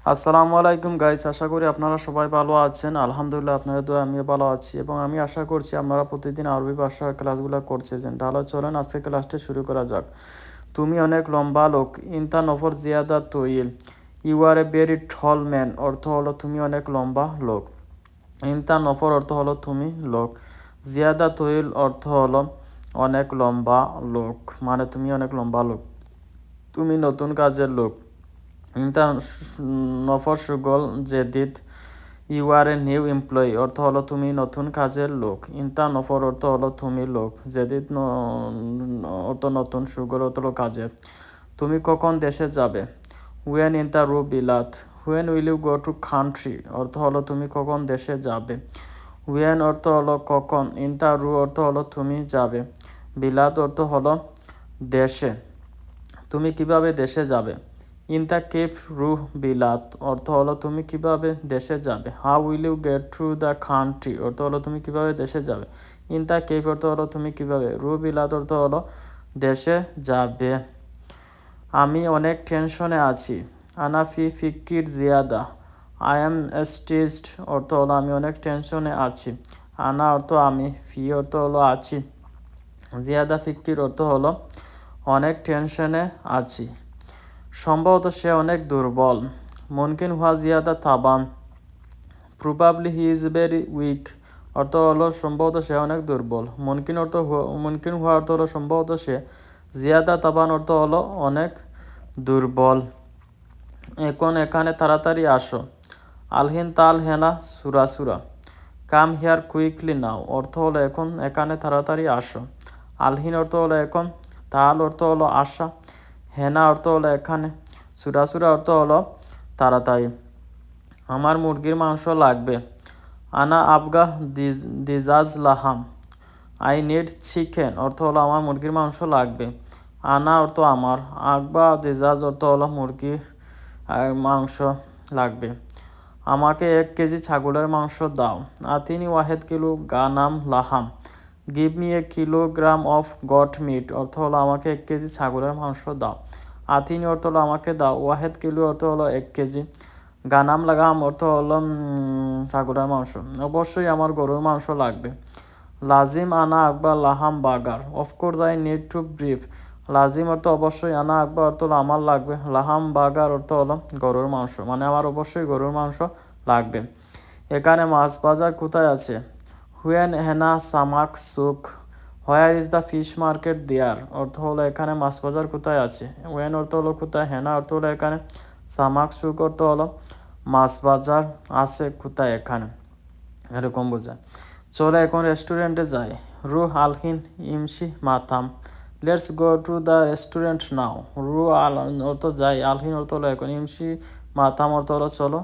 আসসালামু আলাইকুম গাইস, আশা করি আপনারা সবাই ভালো আছেন। আলহামদুলিল্লাহ আপনাদের দোয়া আমিও ভালো আছি এবং আমি আশা করছি আপনারা প্রতিদিন আরবি ভাষার ক্লাসগুলো করছেন। তাহলে চলেন আজকে ক্লাসটি শুরু করা যাক। তুমি অনেক লম্বা লোক। ইনতা নফর জিয়াদা তৈল। You are a very tall man অর্থ হলো তুমি অনেক লম্বা লোক। ইনতা নফর অর্থ হলো তুমি লোক। জিয়াদা তৈল অর্থ হলো অনেক লম্বা লোক, মানে তুমি অনেক লম্বা লোক। তুমি নতুন কাজের লোক। ইনতা নফর সুগল জেদিদ। You are a new employee অর্থ হলো তুমি নতুন কাজের লোক। ইনতা নফর অর্থ হলো তুমি লোক। জেদিদ অর্থ নতুন, সুগল অর্থ হলো কাজের। তুমি কখন দেশে যাবে? হুয়েন ইনতা রু বিলাত। When will you go to country অর্থ হলো তুমি কখন দেশে যাবে। হুয়েন অর্থ হলো কখন। ইনতা রু অর্থ হলো তুমি যাবে। বিলাত অর্থ হলো দেশে। তুমি কিভাবে দেশে যাবে? ইন দ্য কেপ রুহ বিলাত অর্থ হলো তুমি কিভাবে দেশে যাবে। How will you get through the country অর্থ হলো তুমি কিভাবে দেশে যাবে। ইন দ্য কেপ অর্থ হলো তুমি কিভাবে। রুহ বিলাত অর্থ হলো দেশে যাবে। আমি অনেক টেনশনে আছি। আনা ফি ফিকির জিয়াদা। আই এম স্ট্রেসড অর্থ হলো আমি অনেক টেনশনে আছি। আনা অর্থ আমি, ফি অর্থ হলো আছি, জিয়াদা ফিকির অর্থ হলো অনেক টেনশনে আছি। সম্ভবত সে অনেক দুর্বল। মুমকিন হুয়া জিয়াদা তাবান। Probably he is very weak অর্থ হলো সম্ভবত সে অনেক দুর্বল। মুমকিন হুয়া অর্থ হলো সম্ভবত সে। জিয়াদা তাবান অর্থ হলো অনেক দুর্বল। এখন এখানে তাড়াতাড়ি আসো। আলহিন তাল হেনা সুরা সুরা। কাম হিয়ার কুইকলি নাও অর্থ হলো এখন এখানে তাড়াতাড়ি আসো। আলহিন অর্থ হলো এখন, তাল অর্থ হলো আসা, হেনা অর্থ হলো এখানে, সুরা সুরা অর্থ হলো তাড়াতাড়ি। আমার মুরগির মাংস লাগবে। আনা আবগা দিজাজ লাহাম। আই নিড চিকেন অর্থ হলো আমার মুরগির মাংস লাগবে। আনা অর্থ আমার, আবগা দিজাজ অর্থ হলো মুরগির মাংস লাগবে। আমাকে 1 কেজি ছাগলের মাংস দাও। আতিনি ওয়াহেদ কিলো গানাম লাহাম। Give me a kilogram of goat meat অর্থ হলো আমাকে 1 কেজি ছাগলের মাংস দাও। আতিনি অর্থ হলো আমাকে দাও। ওয়াহেদ কিলো অর্থ হলো 1 কেজি। গানাম লাগাম অর্থ হলো ছাগলের মাংস। অবশ্যই আমার গরুর মাংস লাগবে। লাজিম আনা আকবার লাহাম বাগার। Of course I need to brief. লাজিম অর্থ অবশ্যই, আনা আকবার অর্থ হলো আমার লাগবে, লাহাম বাগার অর্থ হলো গরুর মাংস, মানে আমার অবশ্যই গরুর মাংস লাগবে। এখানে মাছ বাজার কোথায় আছে? হুয়েন হেনা সামাক সুক। Where is the fish market there অর্থ হলো এখানে মাছ বাজার কোথায় আছে। হুয়েন অর্থ হলো কোথায়, হেনা অর্থ হলো এখানে, সামাক সুক অর্থ হলো মাছ বাজার আছে কোথায় এখানে, এরকম বোঝায়। চলে এখন রেস্টুরেন্টে যাই। রুহ আলহিন ইমশি মাতাম। Let's go to the restaurant now. রু আল অর্থ যাই, আলহিন অর্থ হলো এখন, ইমশি মাতাম অর্থ হলো চলো,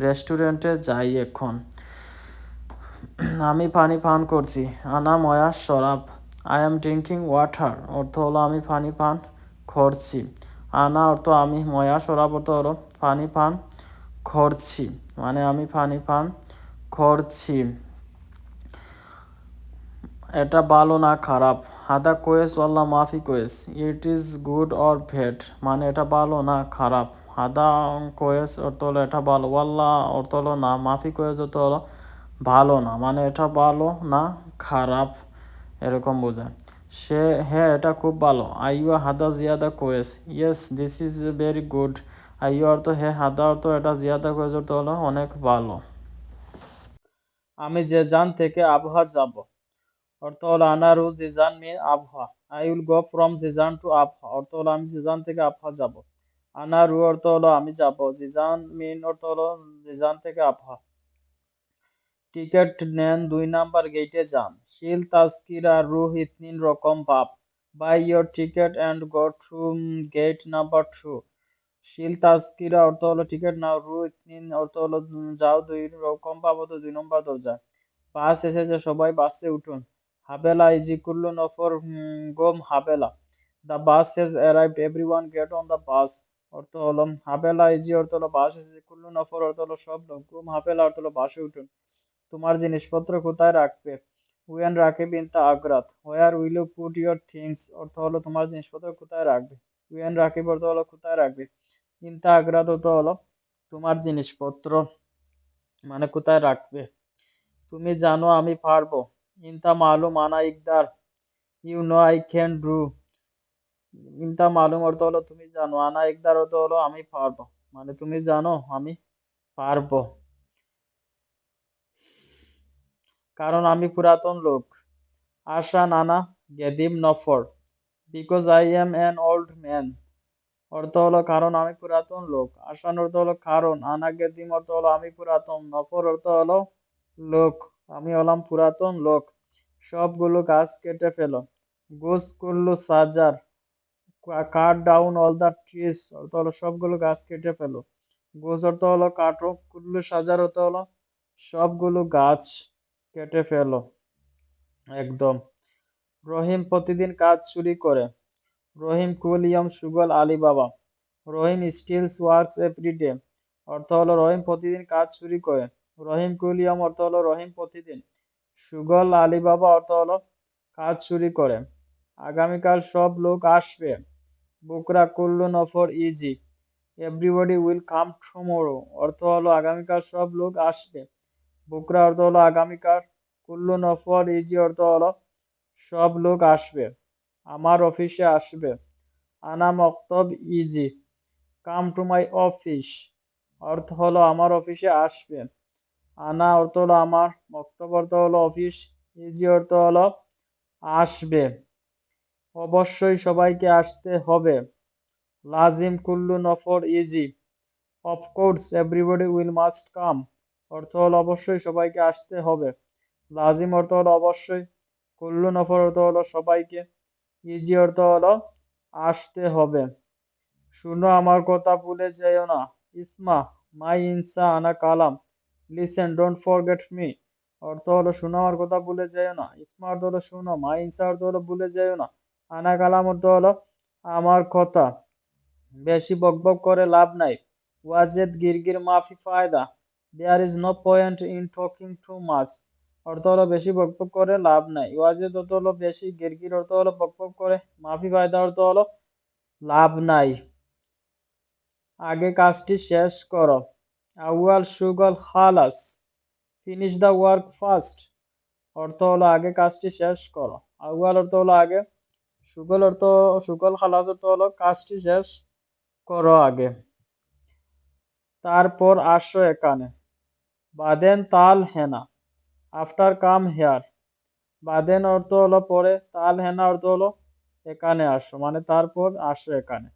রেস্টুরেন্টে যাই এখন। আমি পানি পান করছি। আনা ময়া শরাব। আই এম ড্রিঙ্কিং ওয়াটার অর্থ হলো আমি পানি পান করছি। আনা অর্থ আমি, ময়া শরাব অর্থ হলো পানি পান করছি, মানে আমি পানি পান করছি। এটা ভালো না খারাপ। হাদা কোয়েস ওয়াল্লা মাফি Quess. It is good or ভেড, মানে এটা ভালো না খারাপ। হাদা কোয়েস অর্থ হলো এটা ভালো, ওয়াল্লা অর্থ হলো না, মাফি কোয়েস অর্থ হলো ভালো না, মানে এটা ভালো না খারাপ, এরকম বোঝায়। সে, হ্যাঁ এটা খুব ভালো। আইয়ু হাদা জিয়াদা কোয়েস। Yes this is very good. আইয়ু অর্থ হ্যাঁ, হাদা অর্থ এটা, জিয়াদা কোয়েস অর্থ হলো অনেক ভালো। আমি জেজান থেকে আবহা যাব অর্থ হলো আনারু জিজান মিন Abha. I will go from Jizan to Abha অর্থ হলো আমি জিজান থেকে আবহা যাব। আনারু অর্থ হলো আমি যাব। জিজান মিন অর্থ হলো জিজান থেকে আবহা। টিকিট নেন, 2 নাম্বার গেটে যান। শিল তাজকিরা রুহ ইতনিন রকম বাপ। Buy your ticket and go to gate number 2। শিল তাজকিরা অর্থ হলো টিকিট নাও, রু ইতনিন অর্থ হলো যাও, 2 রকম পাবো তো 2 নম্বর দরজায়। বাস এসেছে, সবাই বাসে উঠুন। হাবেলা ইজি কুল্লু নফর গোম হাবেলা। The bus has arrived, everyone get on the bus অর্থ হলো হাবেলা ইজি অর্থ হলো বাস এসেছে, কুল্লু নফর অর্থ হলো সব লোক, গোম হাবেলা অর্থ হলো বাসে উঠুন। তোমার জিনিসপত্র কোথায় রাখবে? হুয়েন রাখিব ইন দ্য আগ্রাত। Where will you put your things অর্থ হলো তোমার জিনিসপত্র কোথায় রাখবে। হুয়েন রাখিব অর্থ হলো কোথায় রাখবে। ইন দ্য আগ্রাত অর্থ হলো তোমার জিনিসপত্র মানে কোথায় রাখবে? তুমি জানো আমি পারবো। ইনতা মালুম আনা ইকদার। You know I can do. ইনতা মালুম অর্থ হলো তুমি জানো, আনা ইকদার অর্থ হলো আমি পারবো। মানে তুমি জানো আমি পারবো। কারণ আমি পুরাতন লোক। আশা নানা গেদিম নফর। Because I am an old man. অর্থ হলো কারণ আমি পুরাতন লোক। আসান অর্থ হলো কারণ। আনা গেদিম অর্থ হলো আমি পুরাতন। নফর অর্থ হলো লোক। আমি হলাম পুরাতন লোক। সবগুলো গাছ কেটে ফেলো। গোস কুল্লু সাজার। Cut down all the trees অর্থ হলো সবগুলো গাছ কেটে ফেলো। গোস অর্থ হলো কাটো। কুল্লু সাজার অর্থ হলো সবগুলো গাছ কেটে ফেলো। একদম। রহিম প্রতিদিন কাজ চুরি করে। রহিম কুলিয়ম সুগল আলিবাবা। রহিম স্টিলস ওয়ার্কস এভরি ডে। অর্থ হলো রহিম প্রতিদিন কাজ চুরি করে। রহিম কুলিয়ম অর্থ হলো রহিম প্রতিদিন। সুগল আলিবাবা অর্থ হলো কাজ চুরি করে। আগামীকাল সব লোক আসবে। বুকরা কুল্লু নফর ইজি। এভরিবডি উইল কাম টুমোরো অর্থ হলো আগামীকাল সব লোক আসবে। বুকরা অর্থ হলো আগামীকাল। কুল্লু নফর ইজি অর্থ হলো সব লোক আসবে। আমার অফিসে আসবে। আনা মক্তব ইজি। কাম টু মাই অফিস অর্থ হলো আমার অফিসে আসবে। আনা অর্থ হলো আমার, মক্তব অর্থ হলো অফিস, ইজি অর্থ হলো আসবে। অবশ্যই সবাইকে আসতে হবে। লাজিম কুল্লু নফর ইজি। Of course everybody will must come অর্থ হলো অবশ্যই সবাইকে আসতে হবে। লাজিম অর্থ হলো অবশ্যই। কুল্লু নফর অর্থ হলো সবাইকে। ইজি অর্থ হলো আসতে হবে। শুনো আমার কথা ভুলে যেও না। ইসমা মাই ইনসা আনা কালাম। লিসেন ডোন্ট ফরগেট মি অর্থ হলো শুনো আমার কথা ভুলে যেও না। ইসমা অর্থ হলো শুনো। মাই ইনসা অর্থ হলো ভুলে যেও না। আনা কালাম অর্থ হলো আমার কথা। বেশি বকবক করে লাভ নাই। ওয়াজেদ গিরগির মাফি ফায়দা। There is no point in talking too much অর্থ হলো বেশি বকবক করে লাভ নাই। ওয়াজেদ অর্থ হলো বেশি, গিরগির অর্থ হলো বকবক করে, মাফি ফায়দা অর্থ হলো লাভ নাই। আগে কাজটি শেষ করো। আউয়াল শুগল খালাস। ফিনিশ দ্য ওয়ার্ক ফার্স্ট অর্থ হলো আগে কাজটি শেষ করো। আউয়াল অর্থ হলো আগে। শুগল অর্থ, শুগল খালাস অর্থ হলো কাজটি শেষ করো আগে। তারপর আসো এখানে। বাদেন তাল হেনা। After come here. বাদেন অর্থ হলো পরে, তাল হেনা অর্থ হলো এখানে আসো, মানে তারপর আসো এখানে।